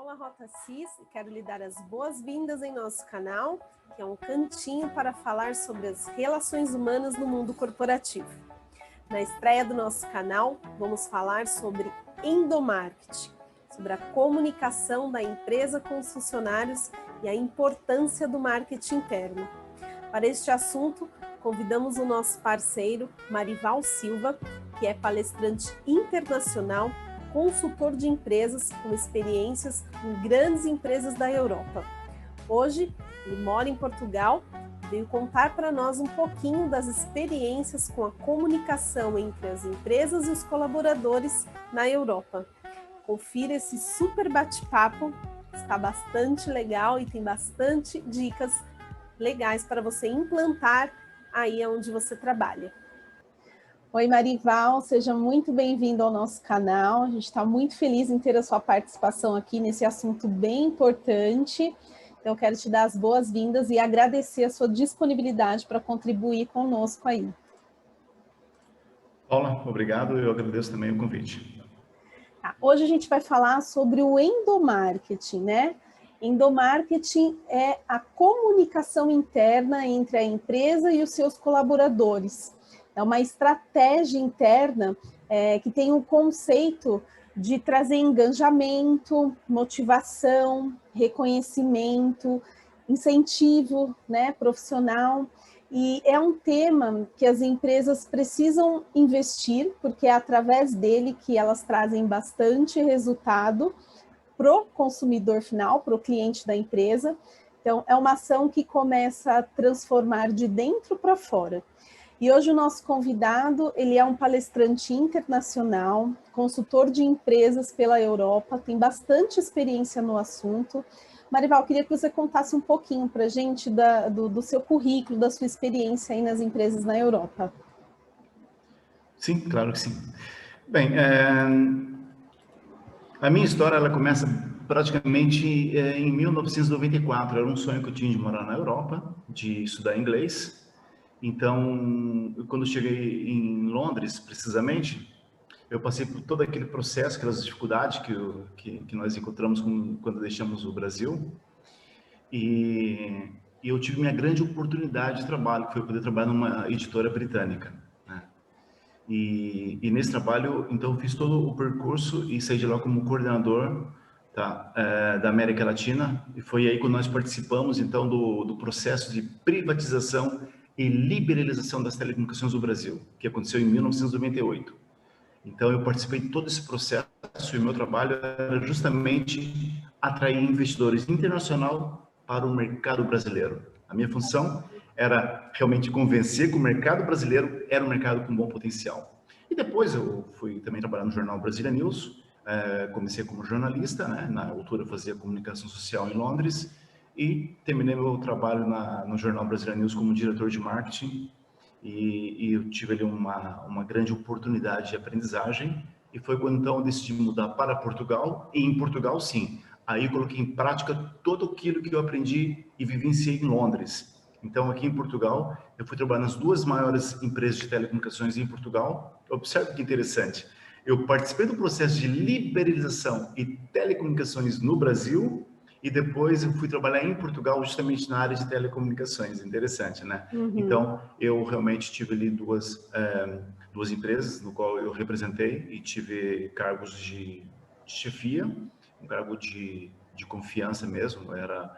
Paula Rota Cis e quero lhe dar as boas-vindas em nosso canal, que é um cantinho para falar sobre as relações humanas no mundo corporativo. Na estreia do nosso canal, vamos falar sobre endomarketing, sobre a comunicação da empresa com os funcionários e a importância do marketing interno. Para este assunto, convidamos o nosso parceiro Marival Silva, que é palestrante internacional, consultor de empresas com experiências em grandes empresas da Europa. Hoje, ele mora em Portugal e veio contar para nós um pouquinho das experiências com a comunicação entre as empresas e os colaboradores na Europa. Confira esse super bate-papo, está bastante legal e tem bastante dicas legais para você implantar aí onde você trabalha. Oi, Marival, seja muito bem-vindo ao nosso canal. A gente está muito feliz em ter a sua participação aqui nesse assunto bem importante. Então, eu quero te dar as boas-vindas e agradecer a sua disponibilidade para contribuir conosco aí. Paula, obrigado. Eu agradeço também o convite. Hoje a gente vai falar sobre o endomarketing, né? Endomarketing é a comunicação interna entre a empresa e os seus colaboradores. É uma estratégia interna que tem o conceito de trazer engajamento, motivação, reconhecimento, incentivo, né, profissional. E é um tema que as empresas precisam investir, porque é através dele que elas trazem bastante resultado para o consumidor final, para o cliente da empresa. Então, é uma ação que começa a transformar de dentro para fora. E hoje o nosso convidado, ele é um palestrante internacional, consultor de empresas pela Europa, tem bastante experiência no assunto. Marival, queria que você contasse um pouquinho para a gente do seu currículo, da sua experiência aí nas empresas na Europa. Sim, claro que sim. Bem, a minha história ela começa praticamente em 1994. Era um sonho que eu tinha de morar na Europa, de estudar inglês. Então, quando eu cheguei em Londres, precisamente, eu passei por todo aquele processo, aquelas dificuldades que nós encontramos quando deixamos o Brasil. E eu tive minha grande oportunidade de trabalho, que foi poder trabalhar numa editora britânica, né? E nesse trabalho, então, eu fiz todo o percurso e saí de lá como coordenador, tá, da América Latina. E foi aí que nós participamos, então, do processo de privatização e liberalização das telecomunicações do Brasil, que aconteceu em 1998. Então, eu participei de todo esse processo e o meu trabalho era justamente atrair investidores internacionais para o mercado brasileiro. A minha função era realmente convencer que o mercado brasileiro era um mercado com bom potencial. E depois eu fui também trabalhar no jornal Brasília News, comecei como jornalista, né? Na altura eu fazia comunicação social em Londres, e terminei meu trabalho no jornal Brasília News como diretor de marketing. E eu tive ali uma grande oportunidade de aprendizagem, e foi quando então eu decidi mudar para Portugal. E em Portugal, sim, aí eu coloquei em prática todo aquilo que eu aprendi e vivenciei em Londres. Então, aqui em Portugal, eu fui trabalhar nas duas maiores empresas de telecomunicações em Portugal. Observe que interessante, eu participei do processo de liberalização e telecomunicações no Brasil, e depois eu fui trabalhar em Portugal justamente na área de telecomunicações. Interessante, né? Uhum. Então, eu realmente tive ali duas empresas no qual eu representei e tive cargos de chefia, um cargo de confiança mesmo, era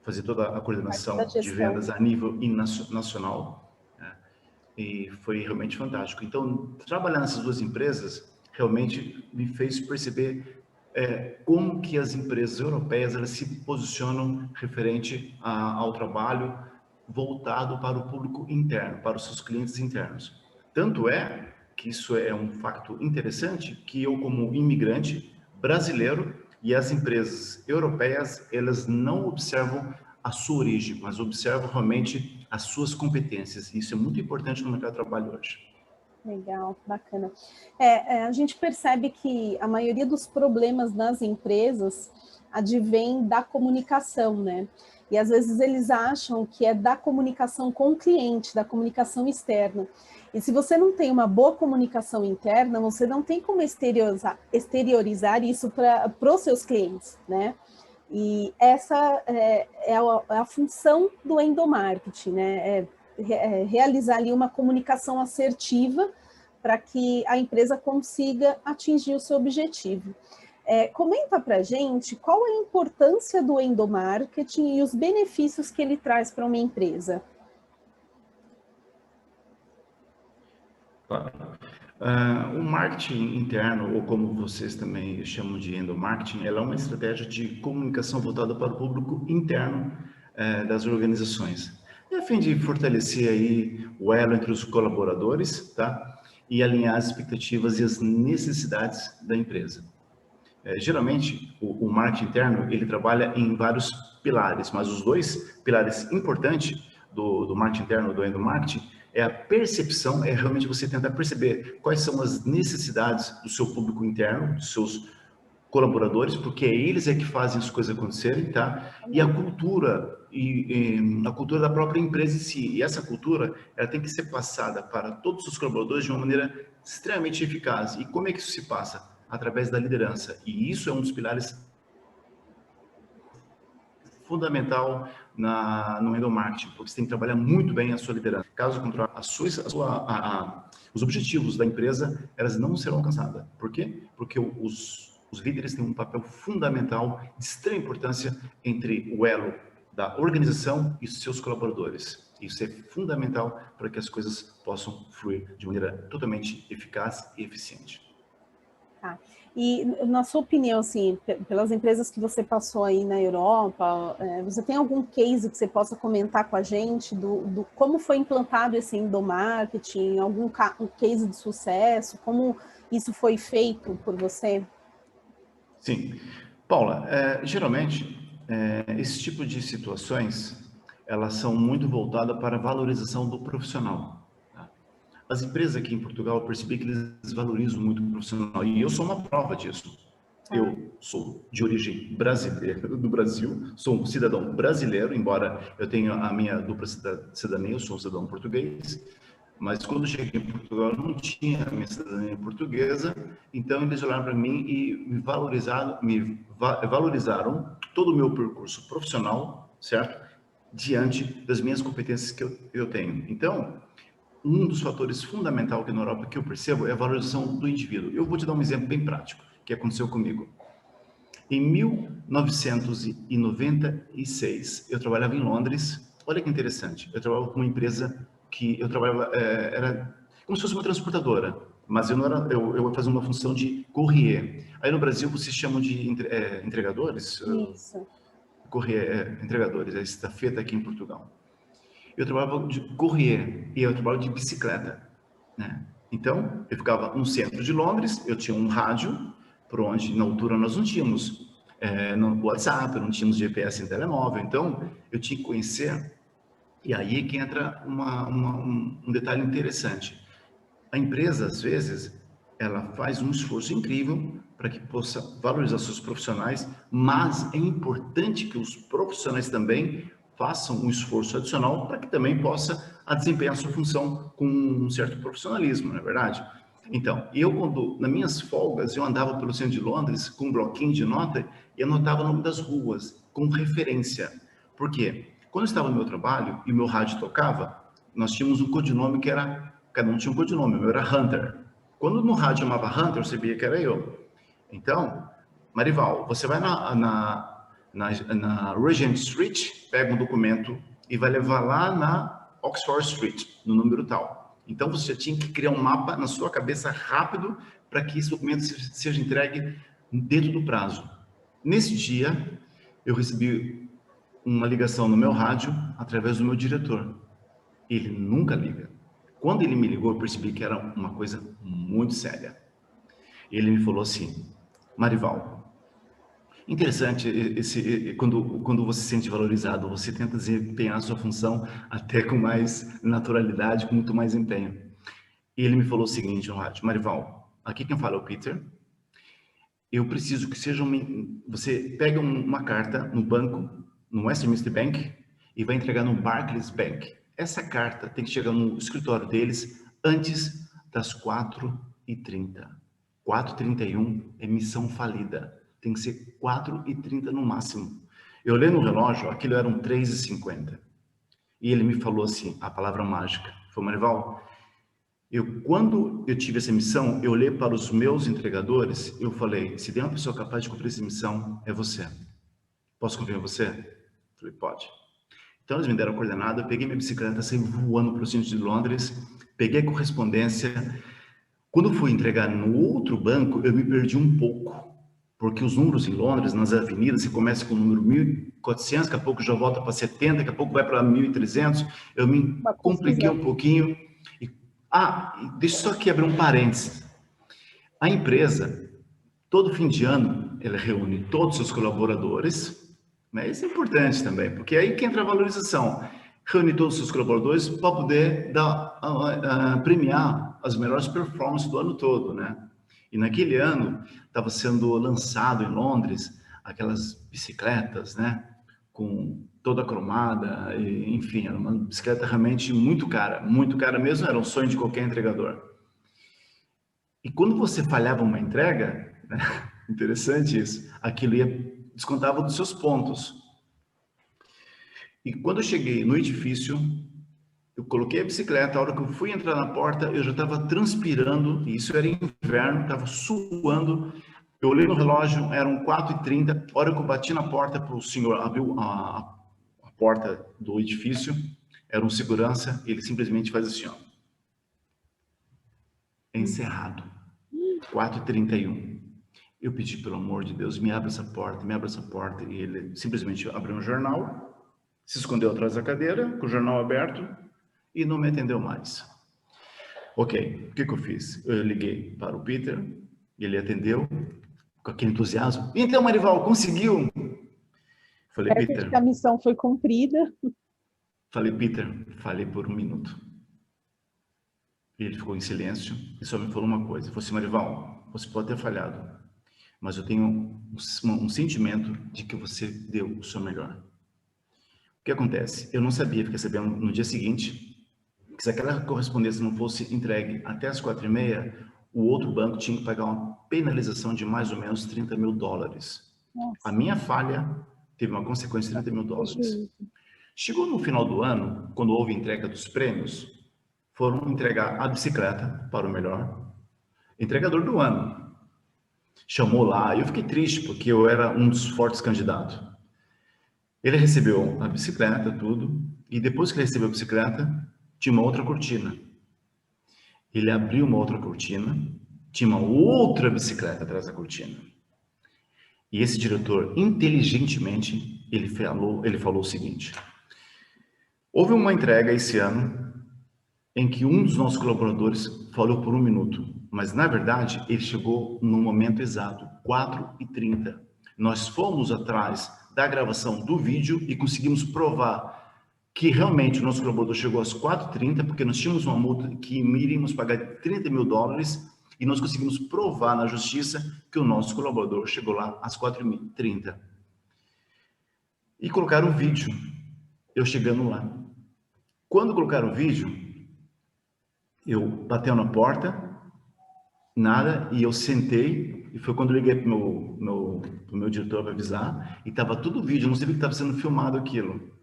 fazer toda a coordenação de vendas a nível nacional, né? E foi realmente fantástico. Então, trabalhar nessas duas empresas realmente me fez perceber como que as empresas europeias elas se posicionam referente ao trabalho voltado para o público interno, para os seus clientes internos. Tanto é que isso é um fato interessante, que eu, como imigrante brasileiro, e as empresas europeias, elas não observam a sua origem, mas observam realmente as suas competências. Isso é muito importante no mercado de trabalho hoje. Legal, bacana. A gente percebe que a maioria dos problemas nas empresas advém da comunicação, né? E às vezes eles acham que é da comunicação com o cliente, da comunicação externa. E se você não tem uma boa comunicação interna, você não tem como exteriorizar isso para os seus clientes, né? E essa é a função do endomarketing, né? Realizar ali uma comunicação assertiva para que a empresa consiga atingir o seu objetivo. Comenta para a gente qual a importância do endomarketing e os benefícios que ele traz para uma empresa. Claro. O marketing interno, ou como vocês também chamam de endomarketing, ela é uma estratégia de comunicação voltada para o público interno das organizações, a fim de fortalecer aí o elo entre os colaboradores, tá? E alinhar as expectativas e as necessidades da empresa. Geralmente, o marketing interno, ele trabalha em vários pilares, mas os dois pilares importantes do marketing interno, do endomarketing, é a percepção, é realmente você tentar perceber quais são as necessidades do seu público interno, dos seus colaboradores, porque eles que fazem as coisas acontecerem, tá? E a cultura, a cultura da própria empresa em si. E essa cultura, ela tem que ser passada para todos os colaboradores de uma maneira extremamente eficaz. E como é que isso se passa? Através da liderança. E isso é um dos pilares fundamental no endomarketing, porque você tem que trabalhar muito bem a sua liderança. Caso contrário, os objetivos da empresa, elas não serão alcançadas. Por quê? Porque os líderes têm um papel fundamental, de extrema importância, entre o elo da organização e seus colaboradores. Isso é fundamental para que as coisas possam fluir de maneira totalmente eficaz e eficiente. Tá. E, na sua opinião, assim, pelas empresas que você passou aí na Europa, você tem algum case que você possa comentar com a gente do como foi implantado esse endomarketing, algum case de sucesso, como isso foi feito por você? Sim. Paula, geralmente, esse tipo de situações, elas são muito voltadas para a valorização do profissional. Tá? As empresas aqui em Portugal, eu percebi que eles valorizam muito o profissional, e eu sou uma prova disso. Eu sou de origem brasileira, do Brasil, sou um cidadão brasileiro, embora eu tenha a minha dupla cidadania, eu sou um cidadão português, mas quando cheguei em Portugal, eu não tinha a minha cidadania portuguesa, então eles olharam para mim e me valorizaram todo o meu percurso profissional, certo? Diante das minhas competências que eu tenho. Então, um dos fatores fundamentais aqui na Europa que eu percebo é a valorização do indivíduo. Eu vou te dar um exemplo bem prático que aconteceu comigo. Em 1996, eu trabalhava em Londres. Olha que interessante. Eu trabalhava com uma empresa que eu trabalhava, era como se fosse uma transportadora, mas eu não era, eu fazia uma função de courrier. Aí no Brasil vocês chamam de entregadores? Isso. Courrier, entregadores, é estafeta aqui em Portugal. Eu trabalhava de courrier e eu trabalhava de bicicleta, né? Então, eu ficava no centro de Londres, eu tinha um rádio, por onde, na altura, nós não tínhamos no WhatsApp, não tínhamos GPS em telemóvel, então, eu tinha que conhecer, e aí que entra um detalhe interessante. A empresa, às vezes, ela faz um esforço incrível para que possa valorizar seus profissionais, mas é importante que os profissionais também façam um esforço adicional para que também possa desempenhar sua função com um certo profissionalismo, não é verdade? Então, nas minhas folgas, eu andava pelo centro de Londres com um bloquinho de nota e anotava o nome das ruas, com referência. Por quê? Quando eu estava no meu trabalho e o meu rádio tocava, nós tínhamos um codinome que era, cada um tinha um codinome, o meu era Hunter. Quando no rádio chamava Hunter, eu sabia que era eu. Então, Marival, você vai na Regent Street, pega um documento e vai levar lá na Oxford Street, no número tal. Então, você tinha que criar um mapa na sua cabeça rápido para que esse documento seja entregue dentro do prazo. Nesse dia, eu recebi uma ligação no meu rádio através do meu diretor. Ele nunca liga. Quando ele me ligou, eu percebi que era uma coisa muito séria. Ele me falou assim: Marival, interessante, quando você se sente valorizado, você tenta desempenhar a sua função até com mais naturalidade, com muito mais empenho. E ele me falou o seguinte no rádio: Marival, aqui quem fala é o Peter. eu preciso que seja você pega uma carta no banco, no Westminster Bank, e vai entregar no Barclays Bank. Essa carta tem que chegar no escritório deles antes das 4h30. 4h31 é missão falida. Tem que ser 4h30 no máximo. Eu olhei no relógio, aquilo eram 3h50. E ele me falou assim, a palavra mágica. Foi, Marival, quando eu tive essa missão, eu olhei para os meus entregadores, eu falei, se tem uma pessoa capaz de cumprir essa missão, é você. Posso confiar em você? Eu falei, pode. Então eles me deram a coordenada, eu peguei minha bicicleta, saí voando para o centro de Londres, peguei a correspondência. Quando fui entregar no outro banco, eu me perdi um pouco, porque os números em Londres, nas avenidas, você começa com o número 1.400, daqui a pouco já volta para 70, daqui a pouco vai para 1.300, eu me compliquei um pouquinho. Deixa eu só aqui abrir um parênteses. A empresa, todo fim de ano, ela reúne todos os seus colaboradores, né? Isso é importante também, porque aí que entra a valorização. Reúne todos os seus colaboradores para poder premiar as melhores performances do ano todo, né? E naquele ano, estava sendo lançado em Londres aquelas bicicletas, né? Com toda cromada, enfim, era uma bicicleta realmente muito cara mesmo, era um sonho de qualquer entregador. E quando você falhava uma entrega, né, interessante isso, aquilo descontava dos seus pontos. E quando eu cheguei no edifício, eu coloquei a bicicleta, a hora que eu fui entrar na porta, eu já estava transpirando, e isso era inverno, estava suando. Eu olhei no relógio, eram 4h30, a hora que eu bati na porta para o senhor abrir a porta do edifício, era um segurança, ele simplesmente faz assim, ó. Encerrado. 4h31. Eu pedi, pelo amor de Deus, me abre essa porta, e ele simplesmente abriu um jornal, se escondeu atrás da cadeira, com o jornal aberto, e não me atendeu mais. Ok, o que eu fiz? Eu liguei para o Peter, ele atendeu, com aquele entusiasmo. Então, Marival, conseguiu? Falei, Peter... A missão foi cumprida. Falei, Peter, falei por 1 minuto. E ele ficou em silêncio e só me falou uma coisa. Ele falou assim, Marival, você pode ter falhado, mas eu tenho um sentimento de que você deu o seu melhor. O que acontece? Eu não sabia, fiquei sabendo no dia seguinte, que se aquela correspondência não fosse entregue até as 4h30, o outro banco tinha que pagar uma penalização de mais ou menos $30 mil. Nossa. A minha falha teve uma consequência de $30 mil. Chegou no final do ano, quando houve entrega dos prêmios, foram entregar a bicicleta para o melhor entregador do ano. Chamou lá, eu fiquei triste, porque eu era um dos fortes candidatos. Ele recebeu a bicicleta, tudo, e depois que ele recebeu a bicicleta, tinha uma outra cortina. Ele abriu uma outra cortina, tinha uma outra bicicleta atrás da cortina. E esse diretor, inteligentemente, ele falou o seguinte: houve uma entrega esse ano em que um dos nossos colaboradores falou por 1 minuto, mas na verdade ele chegou no momento exato, 4h30. Nós fomos atrás da gravação do vídeo e conseguimos provar que realmente o nosso colaborador chegou às 4h30, porque nós tínhamos uma multa que iríamos pagar $30 mil, e nós conseguimos provar na justiça que o nosso colaborador chegou lá às 4h30. E colocaram o vídeo, eu chegando lá. Quando colocaram o vídeo, eu bateu na porta, nada, e eu sentei, e foi quando eu liguei para o meu diretor para avisar, e estava tudo o vídeo, não sei o que estava sendo filmado aquilo.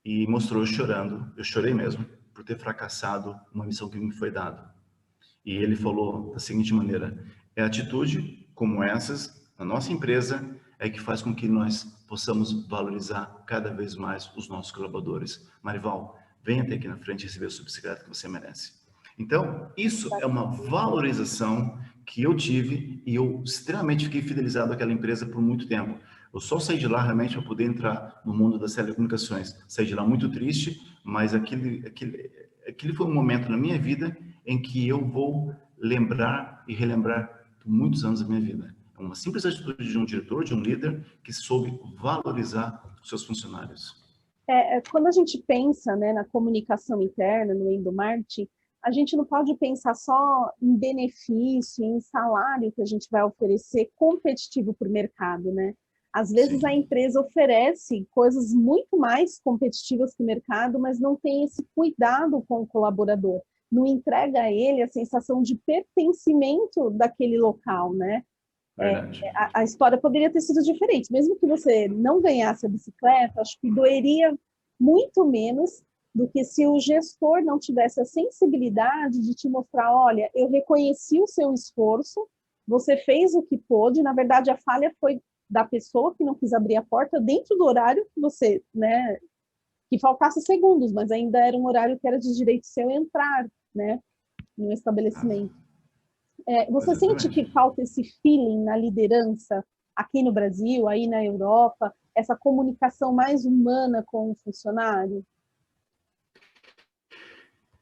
E mostrou eu chorando, eu chorei mesmo, por ter fracassado uma missão que me foi dada. E ele falou da seguinte maneira: é atitude como essas, na nossa empresa, é que faz com que nós possamos valorizar cada vez mais os nossos colaboradores. Marival, venha até aqui na frente receber a sua bicicleta que você merece. Então, isso é uma valorização que eu tive, e eu extremamente fiquei fidelizado àquela empresa por muito tempo. Eu só saí de lá realmente para poder entrar no mundo das telecomunicações. Saí de lá muito triste, mas aquele foi um momento na minha vida em que eu vou lembrar e relembrar por muitos anos da minha vida. É uma simples atitude de um diretor, de um líder, que soube valorizar os seus funcionários. Quando a gente pensa, né, na comunicação interna, no endomarketing, a gente não pode pensar só em benefício, em salário que a gente vai oferecer competitivo para o mercado, né? Às vezes Sim. a empresa oferece coisas muito mais competitivas que o mercado, mas não tem esse cuidado com o colaborador. Não entrega a ele a sensação de pertencimento daquele local, né? Verdade. A história poderia ter sido diferente. Mesmo que você não ganhasse a bicicleta, acho que doeria muito menos do que se o gestor não tivesse a sensibilidade de te mostrar, olha, eu reconheci o seu esforço, você fez o que pôde, na verdade a falha foi da pessoa que não quis abrir a porta dentro do horário que você, né, que faltasse segundos, mas ainda era um horário que era de direito seu entrar, né, no estabelecimento. Você sente que Exatamente. falta esse feeling na liderança aqui no Brasil, aí na Europa, essa comunicação mais humana com o funcionário?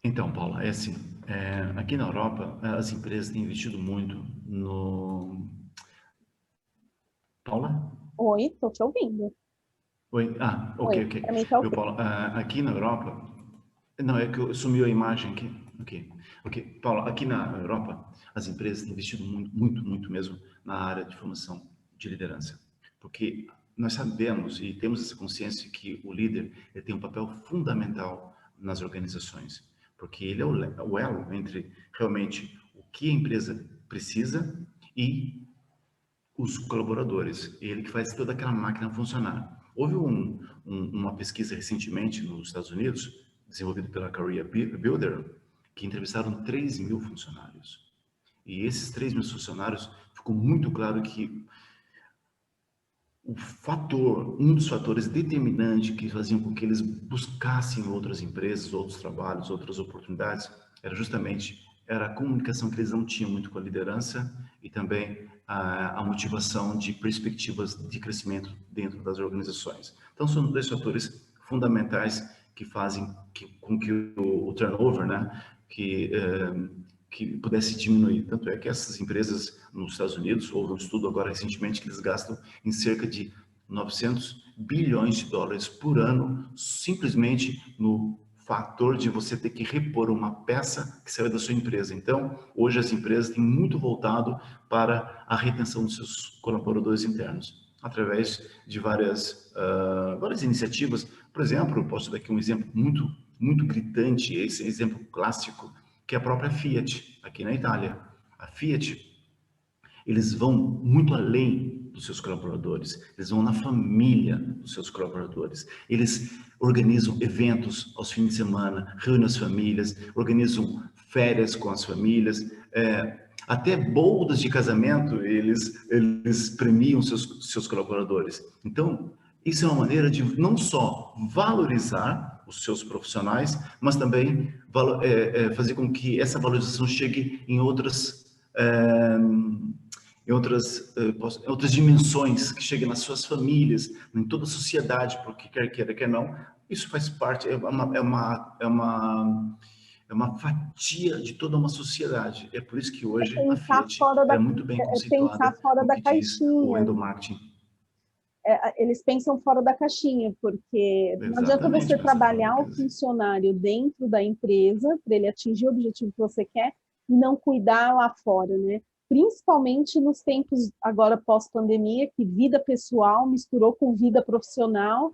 Então, Paula, é assim, aqui na Europa, as empresas têm investido muito no... Paula? Oi, estou te ouvindo. Oi? Ah, ok, Oi, ok. para mim tá Viu, ok. Paula, aqui na Europa... Não, é que sumiu a imagem aqui. Ok, ok. Paula, aqui na Europa, as empresas têm investido muito, muito, muito mesmo na área de formação de liderança. Porque nós sabemos e temos essa consciência que o líder ele tem um papel fundamental nas organizações. Porque ele é o elo entre realmente o que a empresa precisa e os colaboradores. Ele que faz toda aquela máquina funcionar. Houve uma pesquisa recentemente nos Estados Unidos, desenvolvida pela Career Builder, que entrevistaram 3.000 funcionários. E esses 3.000 funcionários, ficou muito claro que um dos fatores determinantes que faziam com que eles buscassem outras empresas, outros trabalhos, outras oportunidades, era a comunicação que eles não tinham muito com a liderança e também a motivação de perspectivas de crescimento dentro das organizações. Então, são dois fatores fundamentais que fazem com que o turnover, né, que pudesse diminuir. Tanto é que essas empresas nos Estados Unidos, houve um estudo agora recentemente que eles gastam em cerca de 900 bilhões de dólares por ano, simplesmente no fator de você ter que repor uma peça que saiu da sua empresa. Então, hoje as empresas têm muito voltado para a retenção dos seus colaboradores internos, através de várias iniciativas. Por exemplo, eu posso dar aqui um exemplo muito, muito gritante, esse exemplo clássico, que é a própria Fiat, aqui na Itália. A Fiat, eles vão muito além dos seus colaboradores, eles vão na família dos seus colaboradores, eles organizam eventos aos fins de semana, reúnem as famílias, organizam férias com as famílias, até bodas de casamento eles premiam seus colaboradores. Então, isso é uma maneira de não só valorizar os seus profissionais, mas também fazer com que essa valorização chegue em outras dimensões, que cheguem nas suas famílias, em toda a sociedade, porque quer queira, quer não, isso faz parte, é uma fatia de toda uma sociedade. É por isso que hoje a Fiat é muito bem Pensar conceituada fora no da que diz o caixinha. endomarketing. Eles pensam fora da caixinha, porque não adianta Exatamente, você pensar fora da trabalhar o crise. funcionário dentro da empresa para ele atingir o objetivo que você quer e não cuidar lá fora, né? Principalmente nos tempos agora pós-pandemia, que vida pessoal misturou com vida profissional.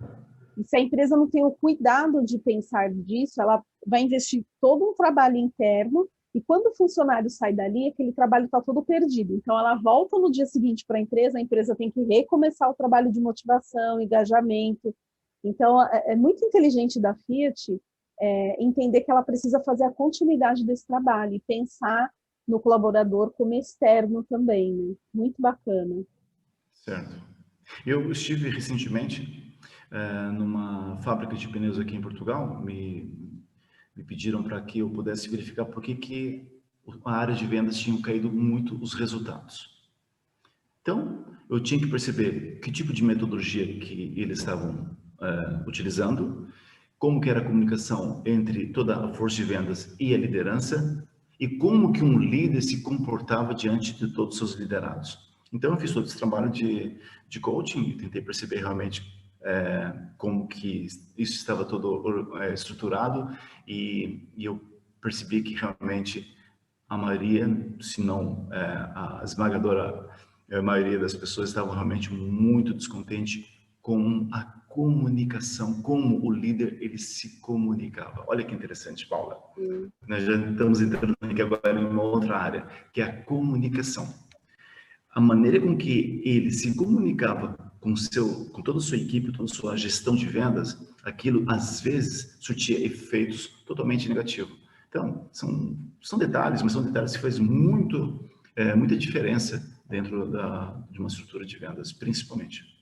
E se a empresa não tem o cuidado de pensar disso, ela vai investir todo um trabalho interno e quando o funcionário sai dali, aquele trabalho está todo perdido. Então, ela volta no dia seguinte para a empresa tem que recomeçar o trabalho de motivação, engajamento. Então, é muito inteligente da Fiat entender que ela precisa fazer a continuidade desse trabalho e pensar no colaborador como externo também, né? Muito bacana. Certo. Eu estive recentemente numa fábrica de pneus aqui em Portugal, me pediram para que eu pudesse verificar por que a área de vendas tinha caído muito os resultados. Então, eu tinha que perceber que tipo de metodologia que eles estavam utilizando, como que era a comunicação entre toda a força de vendas e a liderança, e como que um líder se comportava diante de todos os seus liderados. Então, eu fiz todo esse trabalho de coaching e tentei perceber realmente como que isso estava todo estruturado e eu percebi que realmente a maioria, se não a esmagadora maioria das pessoas estavam realmente muito descontentes com a comunicação, como o líder ele se comunicava. Olha que interessante, Paula. Nós já estamos entrando aqui agora em uma outra área, que é a comunicação. A maneira com que ele se comunicava com toda a sua equipe, toda a sua gestão de vendas, aquilo às vezes surtia efeitos totalmente negativos. Então, são detalhes, mas são detalhes que fazem muita diferença dentro de uma estrutura de vendas, principalmente.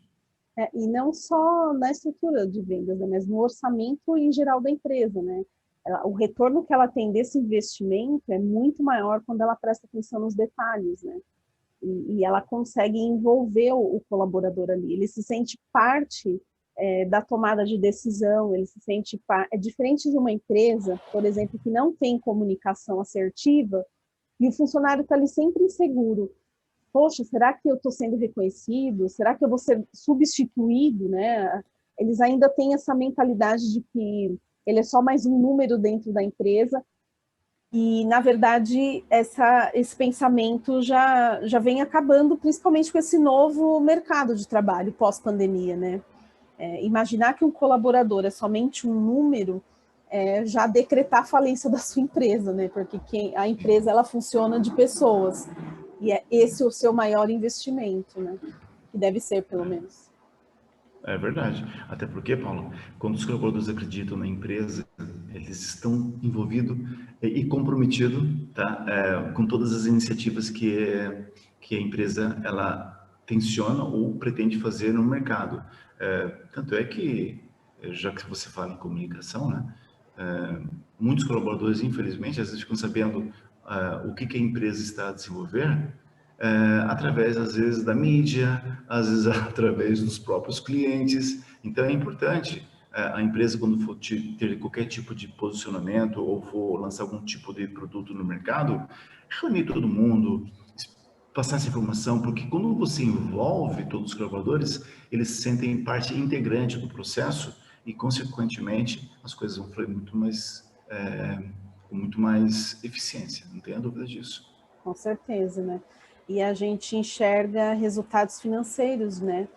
E não só na estrutura de vendas, né, mas no orçamento em geral da empresa, né? O retorno que ela tem desse investimento é muito maior quando ela presta atenção nos detalhes, né? E ela consegue envolver o colaborador ali. Ele se sente parte da tomada de decisão, ele se sente parte. É diferente de uma empresa, por exemplo, que não tem comunicação assertiva e o funcionário está ali sempre inseguro. Poxa, será que eu estou sendo reconhecido? Será que eu vou ser substituído, né? Eles ainda têm essa mentalidade de que ele é só mais um número dentro da empresa. E, na verdade, esse pensamento já vem acabando, principalmente com esse novo mercado de trabalho pós-pandemia, né? Imaginar que um colaborador é somente um número já decretar a falência da sua empresa, né? Porque a empresa ela funciona de pessoas. E é esse o seu maior investimento, né? Que deve ser, pelo menos. É verdade. Até porque, Paulo, quando os colaboradores acreditam na empresa, eles estão envolvidos e comprometidos, tá? Com todas as iniciativas que a empresa ela tenciona ou pretende fazer no mercado. Tanto é que, já que você fala em comunicação, né? Muitos colaboradores, infelizmente, às vezes ficam sabendo o que a empresa está a desenvolver, através, às vezes, da mídia, às vezes, através dos próprios clientes. Então, é importante a empresa, quando for ter qualquer tipo de posicionamento ou for lançar algum tipo de produto no mercado, reunir todo mundo, passar essa informação, porque quando você envolve todos os colaboradores, eles se sentem parte integrante do processo e, consequentemente, as coisas vão fluir com muito mais eficiência, não tenha dúvida disso. Com certeza, né? E a gente enxerga resultados financeiros, né?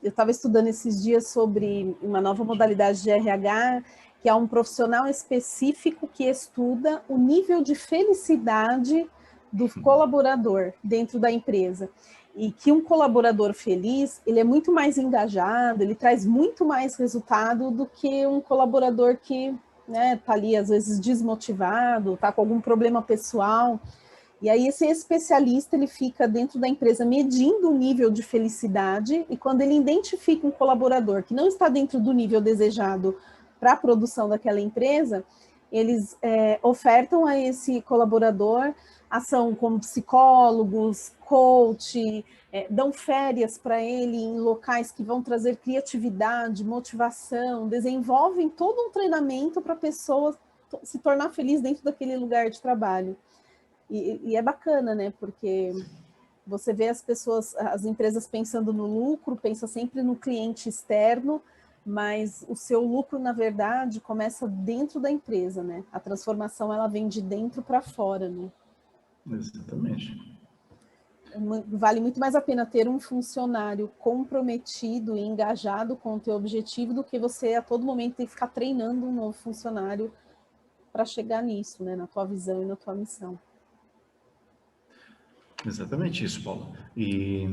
Eu estava estudando esses dias sobre uma nova modalidade de RH, que é um profissional específico que estuda o nível de felicidade do colaborador dentro da empresa. E que um colaborador feliz, ele é muito mais engajado, ele traz muito mais resultado do que um colaborador que tá ali, às vezes, desmotivado, tá com algum problema pessoal. E aí esse especialista, ele fica dentro da empresa medindo o nível de felicidade, e quando ele identifica um colaborador que não está dentro do nível desejado para a produção daquela empresa, eles ofertam a esse colaborador ação como psicólogos, coach, dão férias para ele em locais que vão trazer criatividade, motivação, desenvolvem todo um treinamento para a pessoa se tornar feliz dentro daquele lugar de trabalho. E é bacana, né? Porque você vê as empresas pensando no lucro, pensa sempre no cliente externo, mas o seu lucro, na verdade, começa dentro da empresa, né? A transformação, ela vem de dentro para fora, né? Exatamente. Vale muito mais a pena ter um funcionário comprometido e engajado com o teu objetivo do que você, a todo momento, ter que ficar treinando um novo funcionário para chegar nisso, né? Na tua visão e na tua missão. Exatamente isso, Paulo. E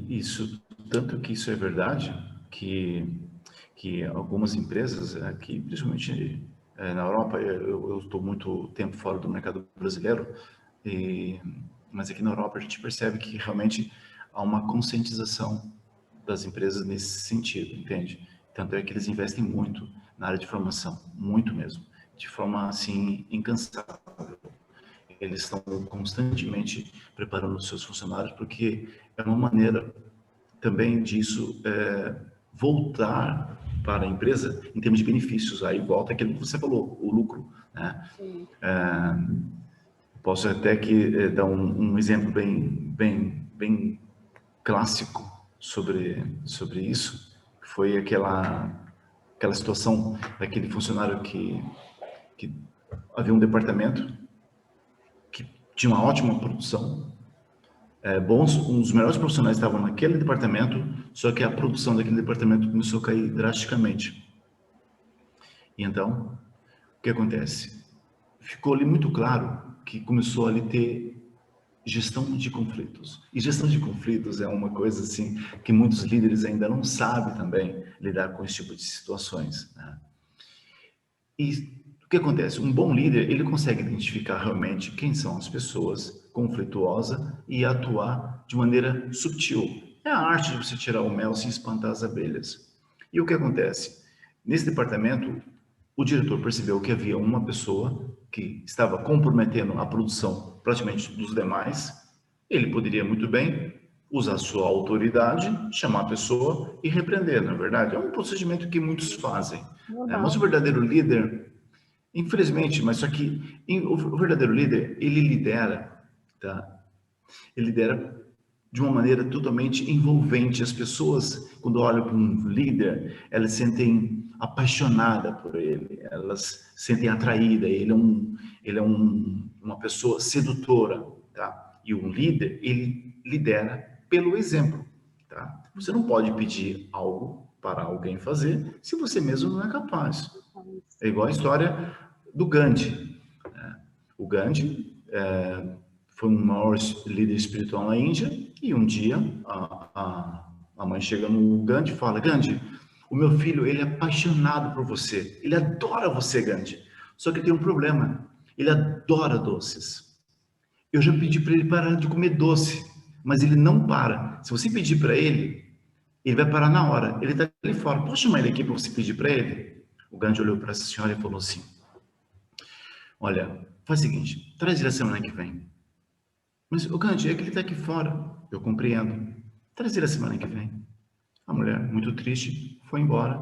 isso, tanto que isso é verdade, que algumas empresas aqui, principalmente na Europa, eu estou muito tempo fora do mercado brasileiro, mas aqui na Europa a gente percebe que realmente há uma conscientização das empresas nesse sentido, entende? Tanto é que eles investem muito na área de formação, muito mesmo, de forma assim incansável. Eles estão constantemente preparando os seus funcionários, porque é uma maneira também disso voltar para a empresa em termos de benefícios. Aí volta aquilo que você falou, o lucro, né? Posso até aqui dar um exemplo bem clássico sobre isso, que foi aquela situação daquele funcionário que havia um departamento que tinha uma ótima produção, os melhores profissionais estavam naquele departamento, só que a produção daquele departamento começou a cair drasticamente. E então, o que acontece? Ficou ali muito claro que começou ali ter gestão de conflitos. E gestão de conflitos é uma coisa assim que muitos líderes ainda não sabem também lidar com esse tipo de situações, né? E o que acontece? Um bom líder, ele consegue identificar realmente quem são as pessoas conflituosas e atuar de maneira sutil. É a arte de você tirar o mel sem espantar as abelhas. E o que acontece? Nesse departamento, o diretor percebeu que havia uma pessoa que estava comprometendo a produção praticamente dos demais. Ele poderia muito bem usar sua autoridade, chamar a pessoa e repreender, na verdade. É um procedimento que muitos fazem. Mas o verdadeiro líder, infelizmente, mas só que o verdadeiro líder, ele lidera, tá? Ele lidera de uma maneira totalmente envolvente. As pessoas, quando olham para um líder, elas sentem apaixonada por ele, elas sentem atraída. Ele é uma pessoa sedutora, tá? E um líder, ele lidera pelo exemplo, tá? Você não pode pedir algo para alguém fazer se você mesmo não é capaz. É igual a história do Gandhi, né? O Gandhi foi um maior líder espiritual na Índia, e um dia a mãe chega no Gandhi e fala: Gandhi, o meu filho, ele é apaixonado por você, ele adora você, Gandhi, só que tem um problema, ele adora doces. Eu já pedi para ele parar de comer doce, mas ele não para. Se você pedir para ele, ele vai parar na hora, ele está ali fora. Posso chamar ele aqui para você pedir para ele? O Gandhi olhou para essa senhora e falou assim: olha, faz o seguinte, traz ele a semana que vem. Mas, o Gandhi, é que ele está aqui fora. Eu compreendo. Traz ele a semana que vem. A mulher, muito triste, foi embora.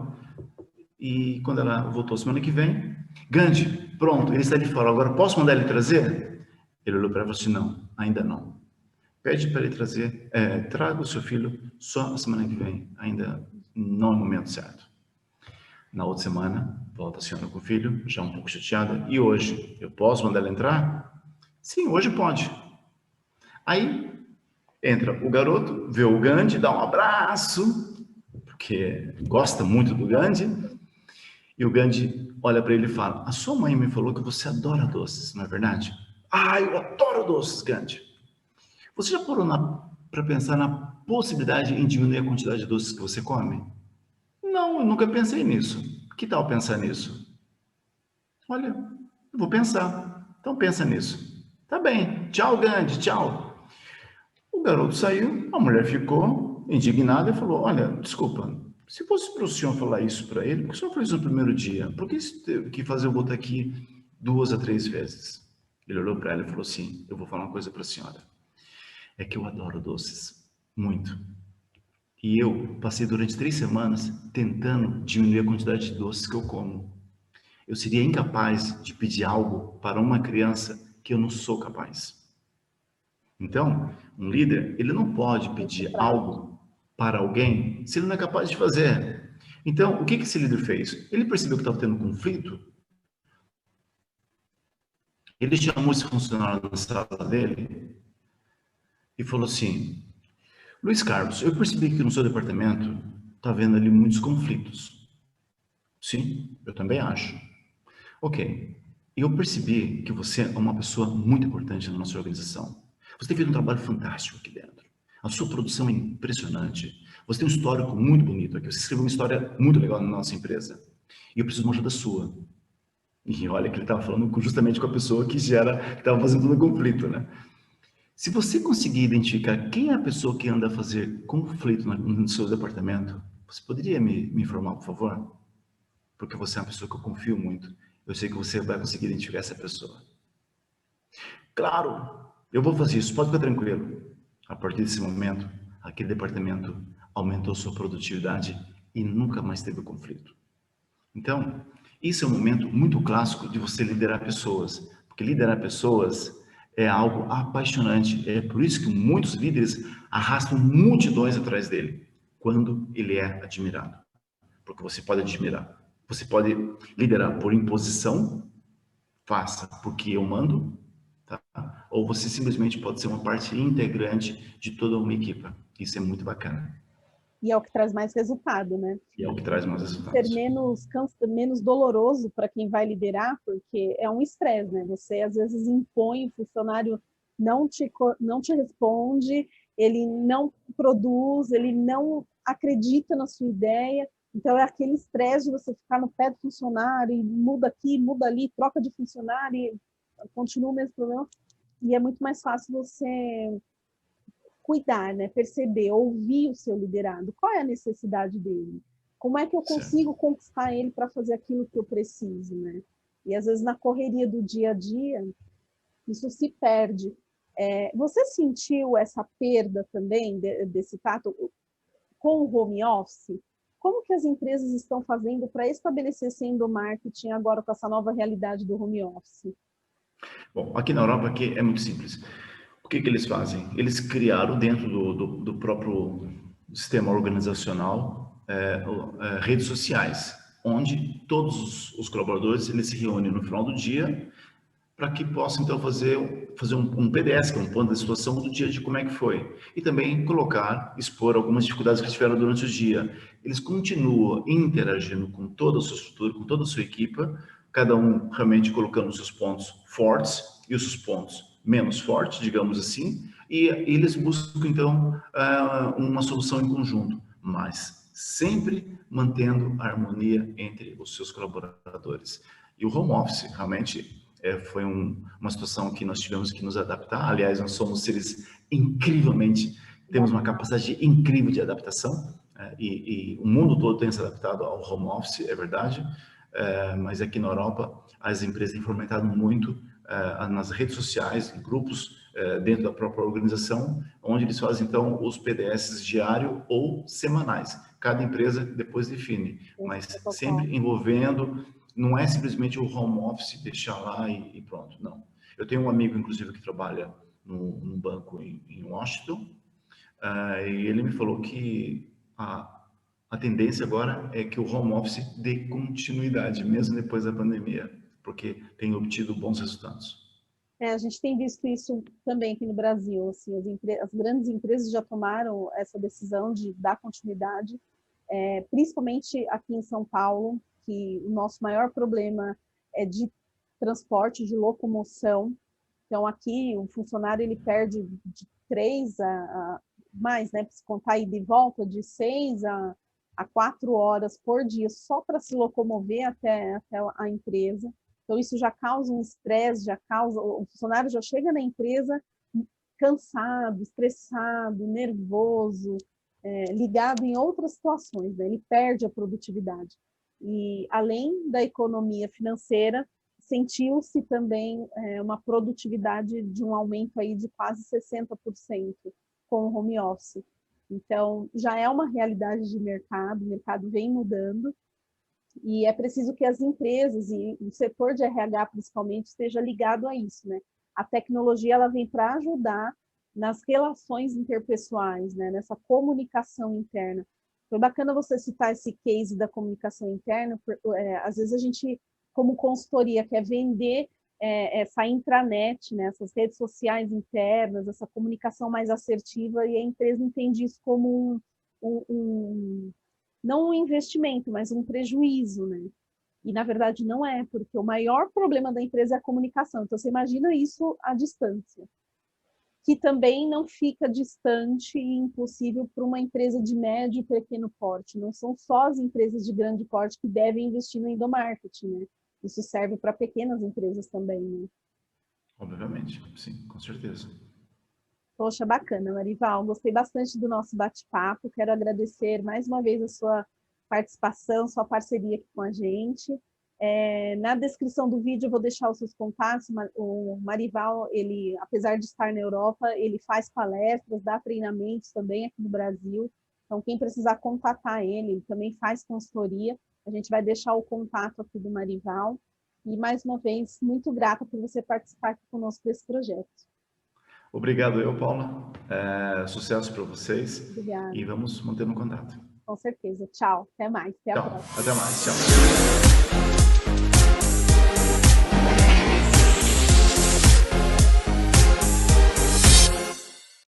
E quando ela voltou semana que vem, Gandhi, pronto, ele está ali fora. Agora posso mandar ele trazer? Ele olhou para ela e falou assim: não, ainda não. Pede para ele trazer, traga o seu filho só a semana que vem. Ainda não é o momento certo. Na outra semana, volta a senhora com o filho, já um pouco chateada. E hoje, eu posso mandar ele entrar? Sim, hoje pode. Aí entra o garoto, vê o Gandhi, dá um abraço, porque gosta muito do Gandhi, e o Gandhi olha para ele e fala: a sua mãe me falou que você adora doces, não é verdade? Ah, eu adoro doces, Gandhi. Você já parou para pensar na possibilidade em diminuir a quantidade de doces que você come? Não, eu nunca pensei nisso. Que tal pensar nisso? Olha, eu vou pensar. Então pensa nisso. Tá bem. Tchau, Gandhi. Tchau. O garoto saiu, a mulher ficou indignada e falou: olha, desculpa, se fosse para o senhor falar isso para ele, por que o senhor fez no primeiro dia? Por que você teve que fazer eu voltar aqui 2 a 3 vezes? Ele olhou para ela e falou assim: eu vou falar uma coisa para a senhora. É que eu adoro doces, muito. E eu passei durante 3 semanas tentando diminuir a quantidade de doces que eu como. Eu seria incapaz de pedir algo para uma criança que eu não sou capaz. Então, um líder, ele não pode pedir algo para alguém se ele não é capaz de fazer. Então, o que esse líder fez? Ele percebeu que estava tendo um conflito. Ele chamou esse funcionário da sala dele e falou assim: Luiz Carlos, eu percebi que no seu departamento está havendo ali muitos conflitos. Sim, eu também acho. Ok. E eu percebi que você é uma pessoa muito importante na nossa organização. Você tem feito um trabalho fantástico aqui dentro. A sua produção é impressionante. Você tem um histórico muito bonito aqui. Você escreveu uma história muito legal na nossa empresa. E eu preciso de uma ajuda sua. E olha que ele estava falando justamente com a pessoa que estava fazendo todo o conflito, né? Se você conseguir identificar quem é a pessoa que anda a fazer conflito no seu departamento, você poderia me informar, por favor? Porque você é uma pessoa que eu confio muito. Eu sei que você vai conseguir identificar essa pessoa. Claro, eu vou fazer isso, pode ficar tranquilo. A partir desse momento, aquele departamento aumentou sua produtividade e nunca mais teve conflito. Então, isso é um momento muito clássico de você liderar pessoas, porque liderar pessoas é algo apaixonante. É por isso que muitos líderes arrastam multidões atrás dele, quando ele é admirado. Porque você pode admirar. Você pode liderar por imposição, faça porque eu mando, tá? Ou você simplesmente pode ser uma parte integrante de toda uma equipe. Isso é muito bacana. E é o que traz mais resultado, né? E é o que traz mais Ser resultados. menos doloroso para quem vai liderar, porque é um estresse, né? Você às vezes impõe, o funcionário não te responde, ele não produz, ele não acredita na sua ideia. Então é aquele estresse de você ficar no pé do funcionário e muda aqui, muda ali, troca de funcionário, e continua o mesmo problema. E é muito mais fácil você cuidar, né? Perceber, ouvir o seu liderado. Qual é a necessidade dele? Como é que eu consigo conquistar ele para fazer aquilo que eu preciso, né? E às vezes na correria do dia a dia, isso se perde. Você sentiu essa perda também desse tato com o home office? Como que as empresas estão fazendo para estabelecer esse endomarketing agora com essa nova realidade do home office? Bom, aqui na Europa aqui é muito simples. O que eles fazem? Eles criaram dentro do próprio sistema organizacional redes sociais, onde todos os colaboradores eles se reúnem no final do dia para que possam então fazer um PDS, que é um ponto de situação do dia de como é que foi. E também expor algumas dificuldades que tiveram durante o dia. Eles continuam interagindo com toda a sua estrutura, com toda a sua equipa, cada um realmente colocando os seus pontos fortes e os seus pontos menos fortes, digamos assim, e eles buscam então uma solução em conjunto, mas sempre mantendo a harmonia entre os seus colaboradores. E o home office realmente foi uma situação que nós tivemos que nos adaptar. Aliás, nós somos seres temos uma capacidade incrível de adaptação, e o mundo todo tem se adaptado ao home office, é verdade, mas aqui na Europa as empresas têm fomentado muito nas redes sociais, em grupos dentro da própria organização, onde eles fazem então os PDS diário ou semanais. Cada empresa depois define, mas sempre envolvendo. Não é simplesmente o home office, deixar lá e pronto, não. Eu tenho um amigo, inclusive, que trabalha num banco em Washington, e ele me falou que a tendência agora é que o home office dê continuidade, mesmo depois da pandemia, porque tem obtido bons resultados. A gente tem visto isso também aqui no Brasil. Assim, as grandes empresas já tomaram essa decisão de dar continuidade, principalmente aqui em São Paulo, que o nosso maior problema é de transporte, de locomoção. Então, aqui, o funcionário ele perde de 3 a mais, né, para se contar ida e volta, de 6 a 4 horas por dia, só para se locomover até a empresa. Então, isso já causa um estresse, o funcionário já chega na empresa cansado, estressado, nervoso, ligado em outras situações, né? Ele perde a produtividade. E, além da economia financeira, sentiu-se também uma produtividade de um aumento aí de quase 60% com o home office. Então, já é uma realidade de mercado, o mercado vem mudando, e é preciso que as empresas e o setor de RH, principalmente, esteja ligado a isso, né? A tecnologia ela vem para ajudar nas relações interpessoais, né? Nessa comunicação interna. Foi bacana você citar esse case da comunicação interna. Às vezes a gente, como consultoria, quer vender essa intranet, né? Essas redes sociais internas, essa comunicação mais assertiva, e a empresa entende isso como não um investimento, mas um prejuízo, né? E, na verdade, não é, porque o maior problema da empresa é a comunicação. Então, você imagina isso à distância, que também não fica distante e impossível para uma empresa de médio e pequeno porte. Não são só as empresas de grande porte que devem investir no endomarketing, né? Isso serve para pequenas empresas também, né? Obviamente, sim, com certeza. Poxa, bacana, Marival. Gostei bastante do nosso bate-papo. Quero agradecer mais uma vez a sua participação, sua parceria aqui com a gente. Na descrição do vídeo eu vou deixar os seus contatos. O Marival, ele, apesar de estar na Europa, ele faz palestras, dá treinamentos também aqui no Brasil. Então, quem precisar contatar ele também faz consultoria. A gente vai deixar o contato aqui do Marival. E, mais uma vez, muito grata por você participar aqui conosco desse projeto. Obrigado, Paula. Sucesso para vocês. Obrigada. E vamos mantendo contato. Com certeza. Tchau. Até mais. Até a próxima. Até mais. Tchau.